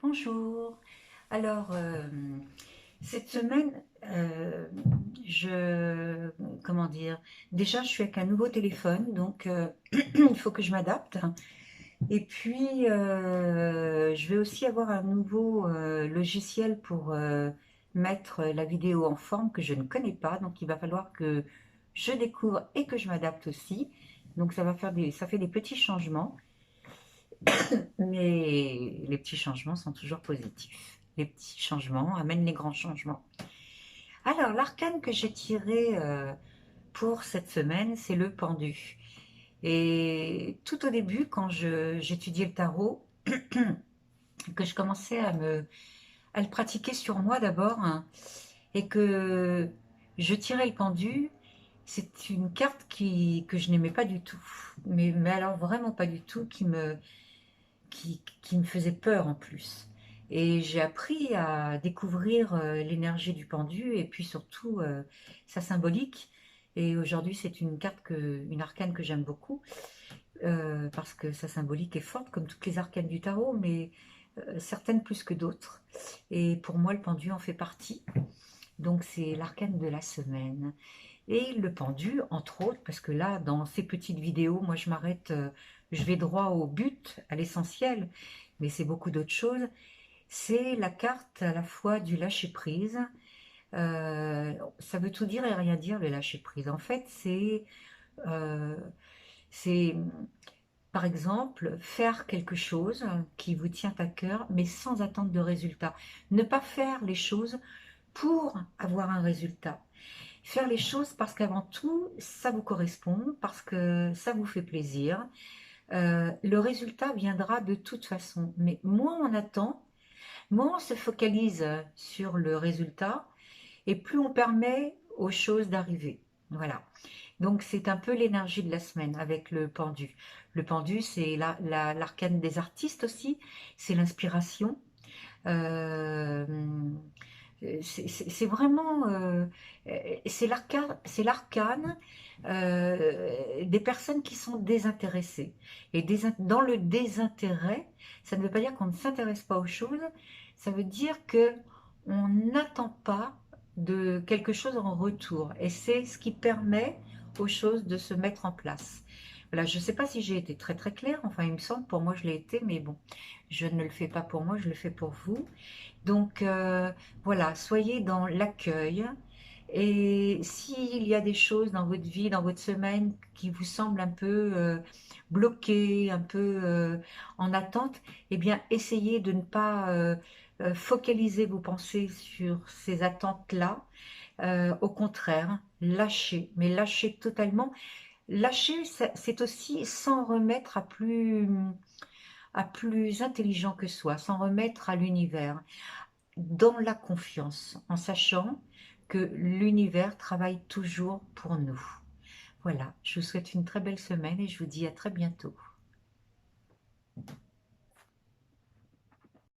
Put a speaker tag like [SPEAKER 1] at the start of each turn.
[SPEAKER 1] Bonjour. Alors, cette semaine, comment dire, déjà je suis avec un nouveau téléphone, donc il faut que je m'adapte. Et puis, je vais aussi avoir un nouveau logiciel pour mettre la vidéo en forme que je ne connais pas, donc il va falloir que je découvre et que je m'adapte aussi. Donc ça fait des petits changements. Mais les petits changements sont toujours positifs. Les petits changements amènent les grands changements. Alors, l'arcane que j'ai tiré pour cette semaine, c'est le pendu. Et tout au début, quand j'étudiais le tarot, que je commençais à le pratiquer sur moi d'abord, hein, et que je tirais le pendu, c'est une carte que je n'aimais pas du tout. Mais alors vraiment pas du tout, qui me faisait peur en plus. Et j'ai appris à découvrir l'énergie du pendu et puis surtout sa symbolique. Et aujourd'hui, c'est une arcane que j'aime beaucoup parce que sa symbolique est forte, comme toutes les arcanes du tarot, mais certaines plus que d'autres. Et pour moi, le pendu en fait partie. Donc, c'est l'arcane de la semaine. Et le pendu, entre autres, parce que là, dans ces petites vidéos, moi, je m'arrête, je vais droit au but, à l'essentiel, mais c'est beaucoup d'autres choses. C'est la carte à la fois du lâcher-prise. Ça veut tout dire et rien dire, le lâcher-prise. En fait, euh, c'est, par exemple, faire quelque chose qui vous tient à cœur, mais sans attendre de résultat. Ne pas faire les choses pour avoir un résultat. Faire les choses parce qu'avant tout, ça vous correspond, parce que ça vous fait plaisir. Le résultat viendra de toute façon. Mais moins on attend, moins on se focalise sur le résultat et plus on permet aux choses d'arriver. Voilà. Donc c'est un peu l'énergie de la semaine avec le pendu. Le pendu, c'est l'arcane des artistes aussi, c'est l'inspiration. Euh, c'est vraiment c'est l'arcane des personnes qui sont désintéressées. Et dans le désintérêt, ça ne veut pas dire qu'on ne s'intéresse pas aux choses, ça veut dire que on n'attend pas de quelque chose en retour. Et c'est ce qui permet aux choses de se mettre en place. Voilà, je ne sais pas si j'ai été très très claire, enfin il me semble, pour moi je l'ai été, mais bon, je ne le fais pas pour moi, je le fais pour vous. Donc voilà, soyez dans l'accueil. Et s'il y a des choses dans votre vie, dans votre semaine qui vous semblent un peu bloquées, un peu en attente, eh bien essayez de ne pas focaliser vos pensées sur ces attentes-là. Au contraire, lâchez, mais lâchez totalement. Lâcher, c'est aussi s'en remettre à plus intelligent que soi, s'en remettre à l'univers dans la confiance, en sachant que l'univers travaille toujours pour nous. Voilà, je vous souhaite une très belle semaine et je vous dis à très bientôt.